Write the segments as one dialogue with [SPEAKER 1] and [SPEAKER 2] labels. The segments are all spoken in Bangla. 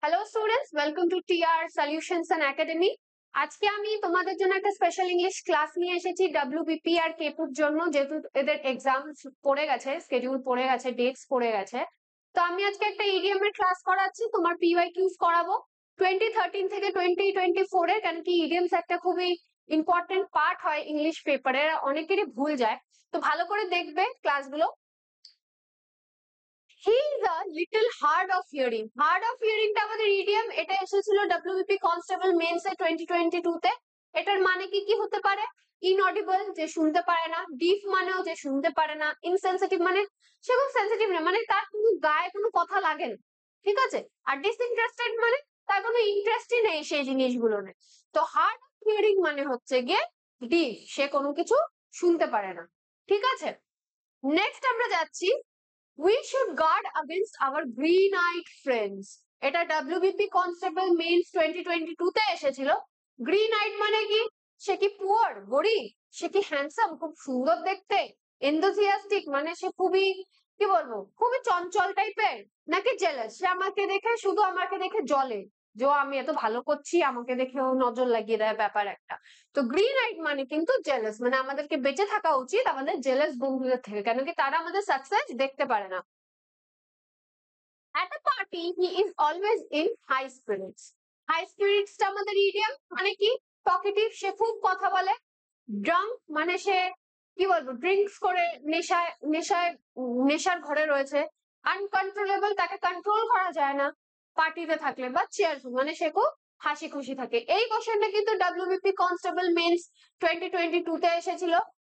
[SPEAKER 1] Hello students, welcome to TR Solutions and Academy. আজকে আমি তোমাদের জন্য একটা স্পেশাল ইংলিশ ক্লাস নিয়ে এসেছি ডব্লিউবিপি আর কেপুর জন্য, যেহেতু এদের এক্সাম পড়ে গেছে, স্কেডিউল পড়ে গেছে, ডেটস পড়ে গেছে। তো আমি আজকে একটা ইডিএম এর ক্লাস করাচ্ছি, তোমার পিওয়াইকিউস করাবো 2013 থেকে 2024 এর। কেন কি ইডিএমস একটা খুবই ইম্পর্টেন্ট পার্ট হয় ইংলিশ পেপারে, অনেকেরই ভুল যায়। তো ভালো করে দেখবে ক্লাসগুলো। He is a little hard of hearing. Hard of হিয়ারিংটা আমাদের ইডিয়াম, এটা এসেছিল ডব্লিউবিপি কনস্টেবল মেন্স এ 2022 তে। এটার মানে কি কি হতে পারে? ইনঅডিবল, যে শুনতে পারে না। ডিফ মানেও যে শুনতে পারে না। ইনসেনসিটিভ মানে সে খুব সেনসিটিভ না, মানে তার কোনো গায়ে কোনো কথা লাগে না, ঠিক আছে। আর ডিসইন্টারেস্টেড মানে তার কোনো ইন্টারেস্টই নেই সেই জিনিসগুলো নিয়ে। তো হার্ড অফ হিয়ারিং মানে হচ্ছে গিয়ে ডিফ, সে কোনো কিছু শুনতে পারে না, ঠিক আছে। নেক্সট আমরা যাচ্ছি, we should guard against our green-eyed friends. এটা ডব্লিউবিপি কনস্টেবল মেন্স 2022 তে এসেছিল। গ্রিন আইড মানে কি? সে কি পুয়ার, গরিব? সে কি হ্যান্ডসাম, খুব সুন্দর দেখতে? এনথুসিয়াস্টিক মানে সে খুবই, কি বলবো, খুবই চঞ্চল টাইপের? নাকি জেলাস, সে আমাকে দেখে, শুধু আমাকে দেখে জ্বলে যে আমি এত ভালো করছি, আমাকে দেখেও নজর লাগিয়ে দেয়, ব্যাপার একটা। তো গ্রিন আইড মানে কিন্তু জেলাস, মানে আমাদেরকে বেঁচে থাকা উচিত আমাদের জেলাস বন্ধুদের থেকে, কেন কি তারা আমাদের সাকসেস দেখতে পারে না। At a party, he is always in high spirits. High spirits টা আমাদের ইডিয়াম, মানে কি? টকেটিভ, সে খুব কথা বলে। ড্রাঙ্ক মানে সে, কি বলবো, ড্রিঙ্কস করে নেশায় নেশায় নেশার ঘরে রয়েছে। আনকন্ট্রোলেবল, তাকে কন্ট্রোল করা যায় না পার্টিতে থাকলে। বা চেয়ারফুল মানে সে খুব হাসি খুশি থাকে। এই কোশ্চেনটা কিন্তু ডব্লিউবিপি কনস্টেবল মেন্স 2022 তে এসেছিল।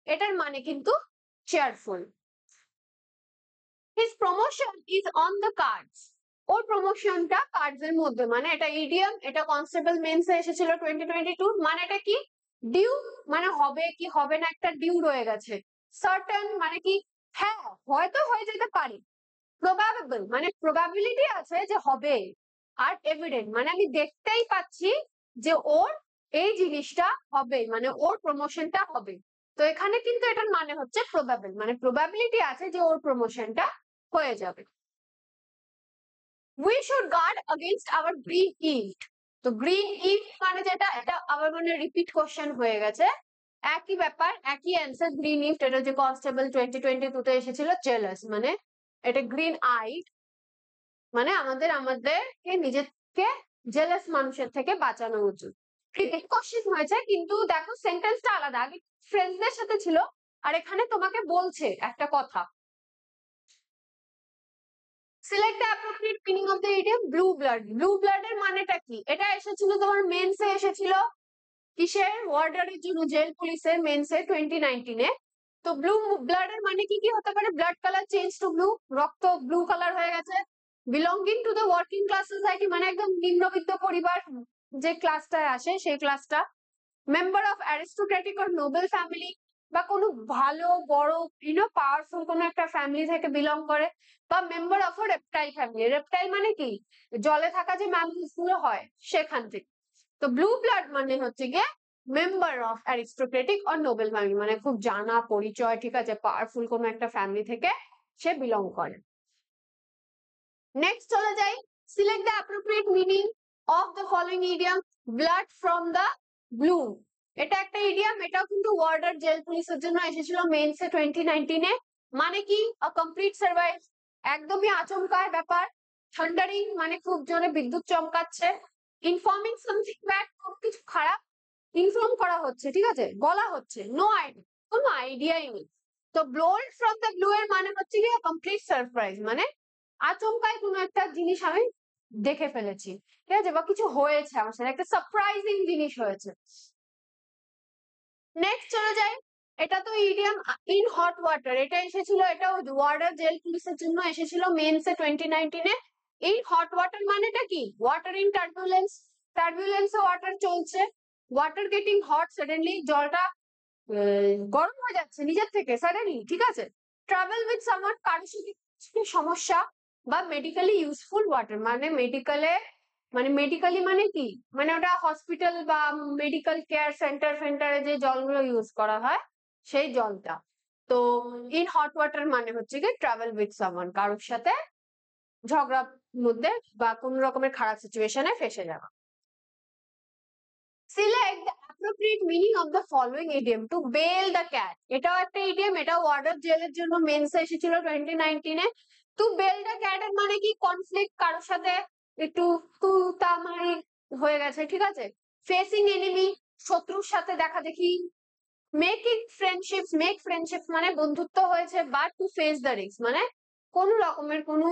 [SPEAKER 1] এটার মানে কিন্তু cheerful. His promotion is on the cards. ওর প্রমোশনটা কার্ডস এর মধ্যে, মানে এটা ইডিয়াম, এটা কনস্টেবল মেন্স এ এসেছিল 2022। মানে এটা কি? ডিউ মানে হবে কি হবে না, একটা ডিউ রয়ে গেছে। সার্টেন মানে কি? হ্যাঁ, হয়তো হয়ে যেতে পারে। প্রবাবেবল মানে প্রবাবিলিটি আছে যে হবে। আর এভিডেন্ট মানে আমি দেখতেই পাচ্ছি যে ওর এই জিনিসটা হবে, মানে ওর প্রমোশনটা হবে। তো এখানে কিন্তু এটার মানে হচ্ছে প্রবাবল, মানে প্রবাবিলিটি আছে যে ওর প্রমোশনটা হয়ে যাবে। We should guard against our green gift. তো গ্রিন ইফ মানে যেটা, এটা আবার মানে রিপিট কোশ্চেন হয়ে গেছে, একই ব্যাপার, একই অ্যান্সার। গ্রিন ইফ এটা যে কনস্টেবল 2022 তে এসেছিল। জেলাস মানে এটা গ্রিন আইড, মানে আমাদেরকে নিজেকে জেলাস মানুষের থেকে বাঁচানো উচিত। রিপিট কোশ্চেন হয়েছে, কিন্তু দেখো সেন্টেন্সটা আলাদা। আগে ফ্রেন্ডসদের সাথে ছিল, আর এখানে তোমাকে বলছে একটা কথা। Select the appropriate meaning of the idiom blue blood. Blue ব্লাডের মানেটা কি? এটা এসেছিল তোমার মেন্সে এসেছিল, কিসের? ওয়ার্ডারের জন্য, জেল পুলিশের মেন্সে 2019 এ। তো ব্লু ব্লাডের মানে কি কি হতে পারে? Blood colour change to blue, রক্ত ব্লু কালার হয়ে গেছে। Belonging to the working class society মানে একদম নিম্নবিত্ত পরিবার যে ক্লাসটায় আসে সেই ক্লাসটা। Member of aristocratic or noble family, বা কোনো ভালো বড় পাওয়ারফুল কোনো একটা ফ্যামিলি থেকে বিলং করে। বা member of a reptile family. Reptile মানে কি? জলে থাকা যে ম্যামলস গুলো হয় সেখান থেকে। তো ব্লু ব্লাড মানে হচ্ছে গিয়ে member of aristocratic or noble family, মানে খুব জানা পরিচয়, ঠিক আছে, পাওয়ারফুল কোনো একটা ফ্যামিলি থেকে সে বিলং করে। নেক্সট চলে যাই, select the appropriate meaning of the following idiom blood from the blue. এটা একটা ইডিয়াম, এটাও কিন্তু ওয়ার্ডার জেল পুলিশের জন্য এসেছিল মেন্সে 2019 এ। মানে কি? আ কমপ্লিট সার্ভাইভ, একদমই আচমকায় ব্যাপার। থান্ডারিং মানে খুব জোরে বিদ্যুৎ চমকাচ্ছে। ইনফর্মিং সামথিং ব্যাড, খুব কিছু খারাপ ইনফর্ম করা হচ্ছে, ঠিক আছে, বলা হচ্ছে। নো আইডিয়া, কোনো আইডিয়াই নেই। তো ব্লোড ফ্রম দ্য ব্লু এর মানে হচ্ছে কি কমপ্লিট সারপ্রাইজ, মানে আচমকায় কোনো একটা জিনিস আমি দেখে ফেলেছি, ঠিক আছে, বা কিছু হয়েছে আমার সাথে, একটা সারপ্রাইজিং জিনিস হয়েছে। নেক্সট চলে যাই, এটা তো ইডিয়াম ইন হট ওয়াটার, এটা এসেছিল, এটা ওয়ার্ডার জেল পুলিশের জন্য এসেছিল মেন্সে 2019 এ। এই হট ওয়াটার মানেটা কি? ওয়াটার ইন টার্বুলেন্স, টার্বুলেন্সে ওয়াটার চলছে। ওয়াটার গেটিং হট, সাডেনলি জলটা গরম হয়ে যাচ্ছে নিজের থেকে সাডেনলি, ঠিক আছে। ট্রাভেল উইথ সামওয়ান, কারোর সাথে সমস্যা। বা মেডিকেলি ইউজফুল ওয়াটার মানে মেডিকেলে, মানে মেডিকেলি মানে কি? মানে ওটা হসপিটাল বা মেডিকেল কেয়ার সেন্টার ফেন্টারে যে জলগুলো ইউজ করা হয় সেই জলটা। তো ইন হট ওয়াটার মানে হচ্ছে কি ট্রাভেল উইথ সামওয়ান, কারোর সাথে ঝগড়া মধ্যে বা কোন রকমের খারাপ সিচুয়েশনে ফেসে যাওয়া। Select the appropriate meaning of the following idiom to bail the cat. এটাও একটা idiom, এটা ওয়ার্ডার জেলের জন্য মেন্সে এসেছিল 2019 এ। to bail the cat এর মানে কি কনফ্লিক্ট, কারোর সাথে একটু তু তা মারি হয়ে গেছে, ঠিক আছে। ফেসিং এনিমি, শত্রুর সাথে দেখা দেখি। মেকিং ফ্রেন্ডশিপস, মেক ফ্রেন্ডশিপস মানে বন্ধুত্ব হয়েছে। But to face the risk মানে কোন রকমের কোনো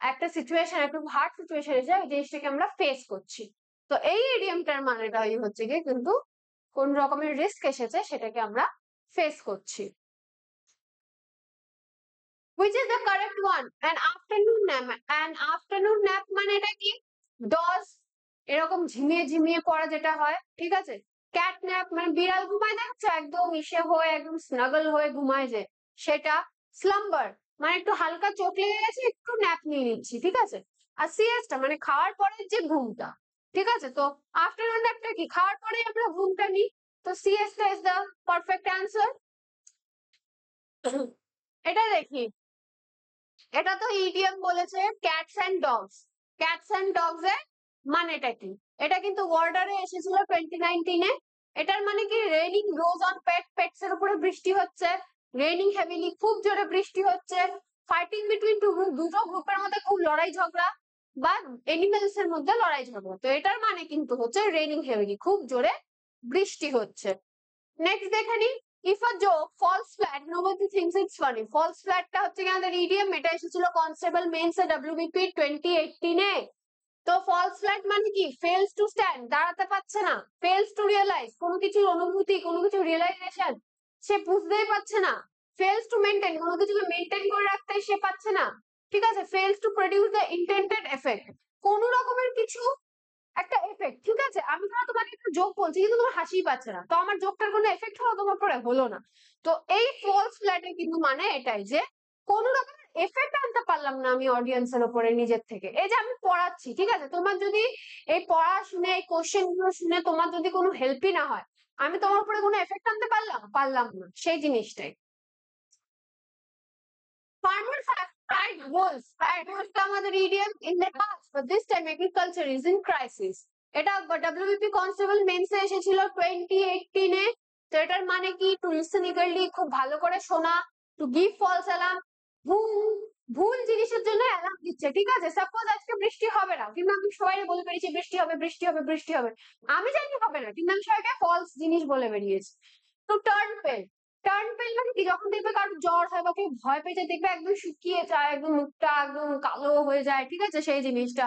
[SPEAKER 1] একটা সিচুয়েশন, একটু হার্ড সিচুয়েশন এসে ওই জিনিসটাকে আমরা ফেস করছি। তো এই ইডিয়মটার মানেটাই হচ্ছে গিয়ে কিন্তু কোন রকমের রিস্ক এসেছে সেটাকে আমরা ফেস করছি। which is the correct one? an afternoon nap, an afternoon nap মানে এটা কি ডজ, এরকম ঝিমিয়ে ঝিমিয়ে পড়া যেটা হয়, ঠিক আছে। ক্যাট ন্যাপ মানে বিড়াল ঘুমায় দেখছো একদম ইসে হয়ে একদম স্নাগল হয়ে ঘুমায় যে, সেটা। স্লাম্বার মানে একটু হালকা চোখ লেগে গেছে একটু ন্যাপ নিয়ে নিচ্ছি, ঠিক আছে। আর সিএসটা মানে খাওয়ার পরের যে ঘুমটা, ঠিক আছে। তো আফটারনুন ন্যাপটা কি খাওয়ার পরে আমরা ঘুমটা নিই, তো সিএসটা ইজ দ্য পারফেক্ট অ্যান্সার। এটা দেখি, এটা তো ইডিয়ম বলেছে cats and dogs. Cats and dogs এর মানেটা কি? এটা কিন্তু ওয়ার্ডারে এসেছিল 2019 এ। এটার মানে কি raining rose on pet, pets এর উপরে বৃষ্টি হচ্ছে। রেইনিং হেভিলি খুব জোরে বৃষ্টি হচ্ছে। ফাইটিং বিটুইন টু গ্রুপ, দুটো গ্রুপের মধ্যে খুব লড়াই ঝগড়া বা এনিমেলস এর মধ্যে লড়াই ঝগড়া। তো এটার মানে কিন্তু হচ্ছে রেইনিং হেভিলি, খুব জোরে বৃষ্টি হচ্ছে। নেক্সট দেখে নি, if a joke falls flat nobody thinks it's funny. false flat টা হচ্ছে আমাদের ইডিয়ম, এটা এসেছিল কনস্টেবল মেন্স এ ডব্লিউবিপি 2018 এ। তো false flat মানে কি fails to stand, দাঁড়াতে পারছে না। fails to realize, কোনো কিছুর অনুভূতি, কোনো কিছুর রিয়েলাইজেশন সে বুঝতেই পারছে না। fails to maintain, কোনো কিছুকে মেনটেন করে রাখতে সে পারছে না, ঠিক আছে। fails to produce the intended effect, কোনো রকমের কিছু একটা এফেক্ট, ঠিক আছে। আমি ধরো তোমাকে একটা জোক বলছি কিন্তু তোমার হাসিই পাচ্ছে না, তো আমার জোকটার কোনো এফেক্ট হলো তোমার পরে হলো না। তো এই ফলস ফ্ল্যাটে কিন্তু মানে এটাই যে কোন রকমের এফেক্ট আনতে পারলাম না আমি অডিয়েন্সের উপরে নিজের থেকে। এই যে আমি পড়াচ্ছি, ঠিক আছে, তোমার যদি এই পড়া শুনে এই কোশ্চেন গুলো শুনে তোমার যদি কোনো হেল্পই না হয়, আমি তোমার উপরে কোনো এফেক্ট আনতে পারলাম না, সেই জিনিসটাই। Farmers have tried wolves. Tried wolves টা আমাদের idiom in the past, but this time agriculture is in crisis. এটা WBP কনস্টেবল মেন্সে এসেছিল 2018 এ। তো এটার মানে কি টু লিসেন ইগারলি, খুব ভালো করে শোনা। টু গিভ ফলস অ্যালার্ম, ভুল ভুল জিনিসের জন্য অ্যালার্ম দিচ্ছে, ঠিক আছে। সাপোজ আজকে বৃষ্টি হবে না, কিন্তু আমি সবাই বলে বেরিয়েছি বৃষ্টি হবে বৃষ্টি হবে বৃষ্টি হবে, আমি জানি হবে না কিন্তু আমি সবাইকে ফলস জিনিস বলে বেরিয়েছি। তো টার্ন পেল, টার্ন পেল মানে কি যখন দেখবে কারোর জ্বর হয় বা কেউ ভয় পেয়ে যায়, দেখবে একদম শুকিয়ে যায়, একদম মুখটা একদম কালো হয়ে যায়, ঠিক আছে, সেই জিনিসটা।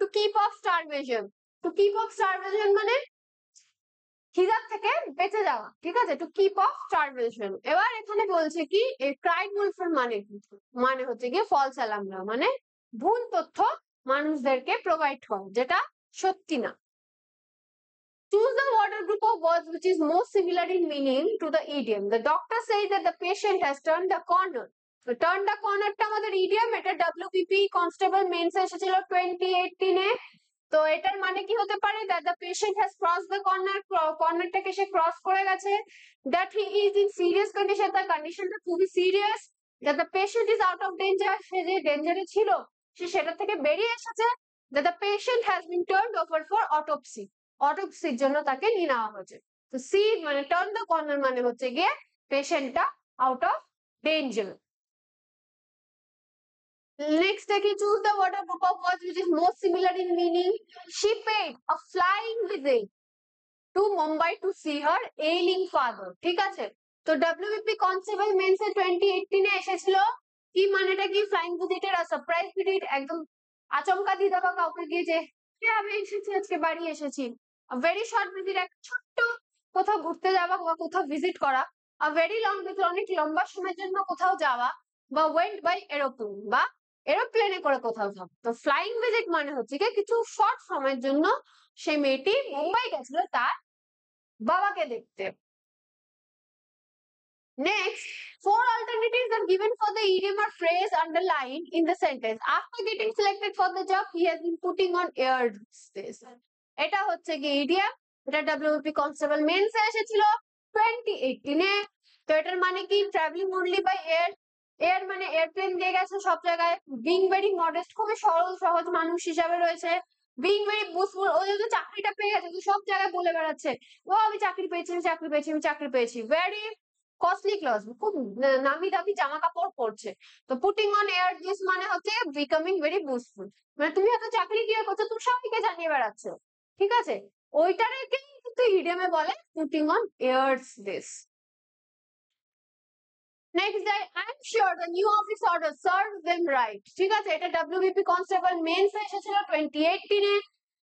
[SPEAKER 1] To keep of starvation, to keep of starvation মানে খিদার থেকে বেঁচে যাওয়া, ঠিক আছে। To keep of starvation. এবার এখানে বলছে কি ক্রাইড উলফের মানে কি, মানে হচ্ছে কি ফলস অ্যালার্ম দেওয়া, মানে ভুল তথ্য মানুষদেরকে প্রোভাইড করা যেটা সত্যি না। Choose the order group of words which is most similar in meaning to the idiom. The doctor says that the patient has turned the corner. So turn the corner টা আমাদের idiom, এটা WPP কনস্টেবল মেন্স এসেছিল 2018 এ। তো এটার মানে কি হতে পারে that the patient has crossed the corner, কর্নারটাকে সে ক্রস করে গেছে। that he is in serious condition, তার কন্ডিশনটা খুবই serious. that the patient is out of danger, সে যে ডেঞ্জারে ছিল সে সেটা থেকে বেরিয়ে এসেছে। that the patient has been turned over for autopsy, অটোপসির জন্য তাকে নিয়ে নেওয়া হয়েছে। তো সি মানে টার্ন দ্য কর্নার মানে হচ্ছে গিয়ে পেশেন্টটা out of danger. Next, take you choose the word or group of words which is most similar in meaning. She paid a flying visit to Mumbai to see her ailing father. ঠিক আছে, তো WBP কনস্টেবল মেন্স এ 2018 এ এসেছিল কি মানেটা কি ফ্লাইং ভিজিটের আর সারপ্রাইজ ভিজিট, একদম আচমকা দিয়ে দেওয়া কাউকে গিয়ে যে আমি এসেছি আজকে বাড়ি এসেছি। ভেরি শর্ট ভিজিট, এক ছোট্ট কোথাও ঘুরতে যাওয়া বা কোথাও ভিজিট করা। আ ভেরি লং ভিজিট, অনেক লম্বা সময়ের জন্য কোথাও যাওয়া। বা ওয়েন্ট বাই এরোপ্লেন, বা এরোপ্লেনে করে কোথাও যাওয়া। তো ফ্লাইং ভিজিট মানে হচ্ছে কি কিছু শর্ট সময়ের জন্য সেই মেয়েটি মুম্বাই গেছিল তার বাবাকে দেখতে। Next, four alternatives are given for the idiom or phrase underlined in the sentence. After getting selected for the job, he has been putting on airspace. এটা হচ্ছে কি idiom, এটা WBP কনস্টেবল মেন্স এ এসেছিল 2018 এ। তো এটার মানে কি travelling only by air, air মানে এয়ারপ্লেন দিয়ে গেছে সব জায়গায়। বিং ভেরি মডেস্ট, খুবই সরল সহজ মানুষ হিসাবে রয়েছে। বিং ভেরি বুস্টফুল, ও যদি চাকরিটা পেয়ে গেছে তো সব জায়গায় বলে বেড়াচ্ছে ও আমি চাকরি পেয়েছি, আমি চাকরি পেয়েছি, আমি চাকরি পেয়েছি। ভেরি কস্টলি ক্লথ, খুব নামি দামি জামা কাপড় পরছে। তো পুটিং অন এয়ার দিস মানে হচ্ছে বিকামিং ভেরি বুস্টফুল, মানে তুমি হয়তো চাকরি কি করছো, তুমি সবাইকে জানিয়ে বেড়াচ্ছ, ঠিক আছে? ওইটাকে কিন্তু ইডিয়ামে বলে putting on airs this. Next যাই, I am sure the new office order serve them right. ঠিক আছে, এটা ডব্লিউবিপি কনস্টেবল মেন্স এসেছিল 2018 এ।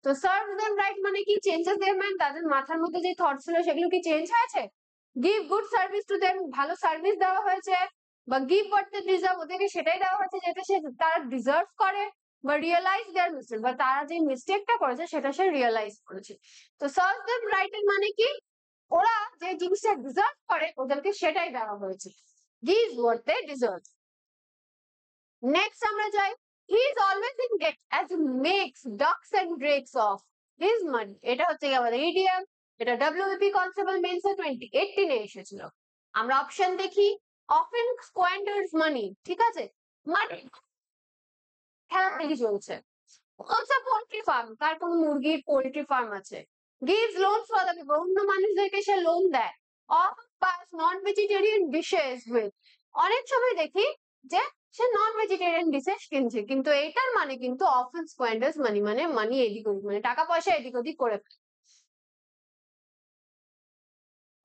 [SPEAKER 1] তো সার্ভ দেম রাইট মানে কি, চেঞ্জেস দেয়ার মাইন্ড, তাদের মাথার মধ্যে যে থট ছিল সেগুলো কি চেঞ্জ হয়েছে? Give good service to them, ভালো সার্ভিস দেওয়া হয়েছে, বা গিভ হোয়াট দে ডিজার্ভ, ওদেরকে সেটাই দেওয়া হয়েছে যেটা তারা ডিজার্ভ করে, বা রিয়েলাইজ দেয়ার মিস্টেক, বা তারা যে মিস্টেকটা করেছে সেটা সে রিয়েলাইজ করেছে। তো সার্ভ দেম রাইট এর মানে কি, ওরা যে জিনিসটা ডিজার্ভ করে ওদেরকে সেটাই দেওয়া হয়েছে। Gives what they deserve. Next আমরা যাই, he is always in debt as he makes ducks and drakes of his money. এটা হচ্ছে কি আমাদের ইডিয়াম, এটা ডব্লিউবিপি কনস্টেবল মেন্স এ 2018 এ এসেছিল। আমরা অপশন দেখি, often squanders money, ঠিক আছে, মানে খেলা দেখি চলছে। owns a poultry farm, তার কোনো মুরগির পোল্ট্রি ফার্ম আছে। gives loans for the people, অন্য মানুষদেরকে সে লোন দেয়। often buys non vegetarian dishes with, অনেক সময় দেখি যে সে নন ভেজিটেরিয়ান ডিশেস কিনছে, কিন্তু এটার মানে কিন্তু often squanders money মানে মানি এদিক ওদিক, মানে টাকা পয়সা এদিক ওদিক করে।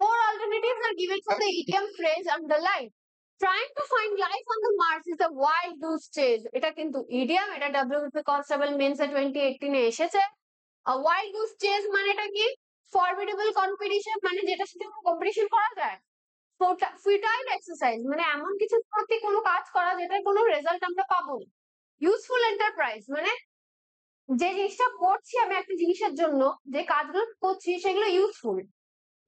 [SPEAKER 1] Four alternatives are given for the idiom phrase underlined. Trying to find life on the Mars is a wild goose chase. এটা কিন্তু ইডিয়াম, এটা ডব্লিউবিপি কনস্টেবল মেন্স এ 2018 এ এসেছে। ওয়াইল্ড গুস চেজ মানেটা কি, ফরমিডেবল কম্পিটিশন, মানে যেটার সাথে কোনো কম্পিটিশন করা যায়। ফুটাইল এক্সারসাইজ মানে এমন কিছু প্রতি কোনো কাজ করা যেটার কোনো রেজাল্ট আমরা পাবো না। ইউজফুল এন্টারপ্রাইজ মানে যে জিনিসটা করছি আমি একটা জিনিসের জন্য, যে কাজগুলো করছি সেগুলো useful.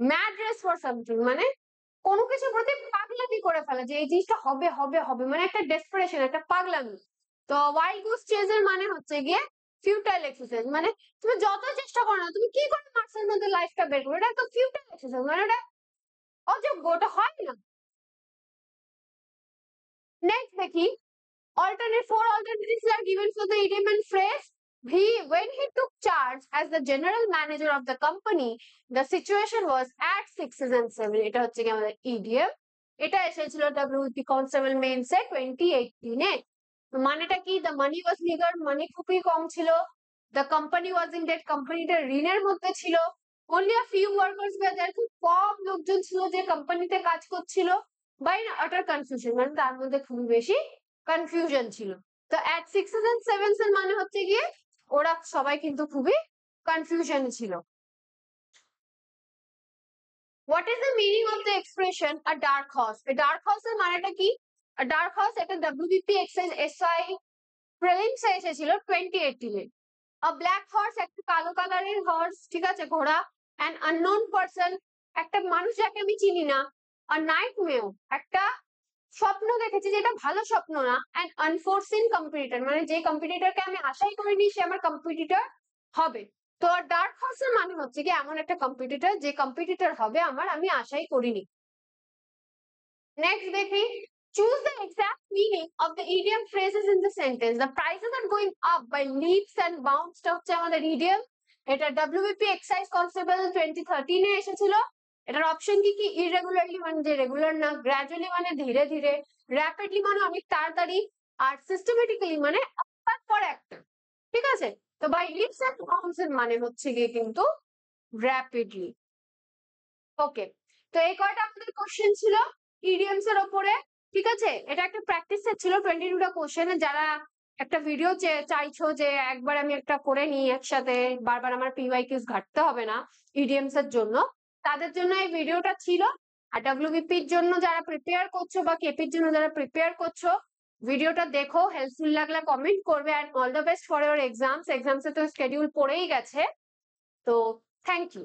[SPEAKER 1] Mad race for something মানে কোনো কিছুর প্রতি পাগলামি করে ফেলা, যে এই জিনিসটা হবে হবে হবে, মানে একটা ডেসপারেশন, একটা পাগলামি। তো ওয়াইল্ড গুস চেজ এর মানে হচ্ছে গিয়ে ফিউটাইল এক্সারসাইজ, মানে তুমি যত চেষ্টা করো না, তুমি কি করে মার্কসের মধ্যে লাইফটা বের করবে, এটা তো ফিউটাইল এক্সারসাইজ, মানে এটা অযোগ্য, ওটা হয় না। নেক্সট দেখি, four alternatives are given for the idiom and phrase. When he took charge as the general manager of the company, the situation was at 6s and 7. এটা হচ্ছে কি আমাদের idiom, এটা এসেছিল ডব্লিউপি কনস্টেবল মেন্স এ 2018 এ। মানেটা কি, the money was meager, মানি খুবই কম ছিল। The company was in debt, কোম্পানিটা ঋণের মধ্যে ছিল। Only a few workers were there, খুব কম লোকজন ছিল যে কোম্পানিতে কাজ করছিল। By utter confusion, মানে তার মধ্যে খুবই বেশি কনফিউশন ছিল। তো at 6s and 7s এর মানে হচ্ছে গিয়ে ওরা সবাই কিন্তু খুবই কনফিউশন ছিল। What is the meaning of the expression a dark horse? A dark horse এর মানেটা কি? A dark horse একটা WBP এক্সাইজ SI প্রিলিমস এ এসেছিল 2018 এ। A black horse একটা কালো কালারের হর্স, ঠিক আছে, ঘোড়া। An unknown person একটা মানুষ যাকে আমি চিনি না। A nightmare একটা স্বপ্ন দেখেছি যেটা ভালো স্বপ্ন না। অ্যান্ড আনফোরসিন কম্পিটিটর মানে যে কম্পিটিটরকে আমি আশাই করিনি সে আমার কম্পিটিটর হবে। তো ডার্ক হর্সের মানে হচ্ছে কি এমন একটা কম্পিটিটর যে কম্পিটিটর হবে আমার, আমি আশাই করিনি। নেক্সট দেখি, choose the exact meaning of the idiom phrases in the sentence. The prices are going up by leaps and bounds টা হচ্ছে আমাদের idiom, এটা WBP এক্সাইজ কনস্টেবল 2013 এ এসেছিল। এটার অপশন কি কি, ইরেগুলারলি মানে যে রেগুলার না, গ্র্যাজুয়ালি মানে ধীরে ধীরে, র্যাপিডলি মানে অনেক তাড়াতাড়ি, আর সিস্টেমেটিক্যালি মানে একটার পর একটা, ঠিক আছে। তো বাই লিপস এন্ড বাউন্ডস এর মানে হচ্ছে গিয়ে কিন্তু র্যাপিডলি। ওকে, তো এই কয়টা আমাদের কোশ্চেন ছিল ইডিয়মস এর উপরে, ঠিক আছে। এটা একটা প্র্যাকটিস সেট ছিল 22টা কোশ্চেন। যারা একটা ভিডিও চাইছো যে একবার আমি একটা করে নিই একসাথে, বারবার আমার পিওয়াইকিউস ঘাটতে হবে না ইডিএমস এর জন্য, তাদের জন্য এই ভিডিওটা ছিল। আর ডব্লিউবিপির জন্য যারা প্রিপেয়ার করছো বা কেপির জন্য যারা প্রিপেয়ার করছো, ভিডিওটা দেখো, হেল্পফুল লাগলে কমেন্ট করবে। And all the best for your exams. Exams এ তো স্কেডিউল পড়েই গেছে, তো থ্যাংক ইউ।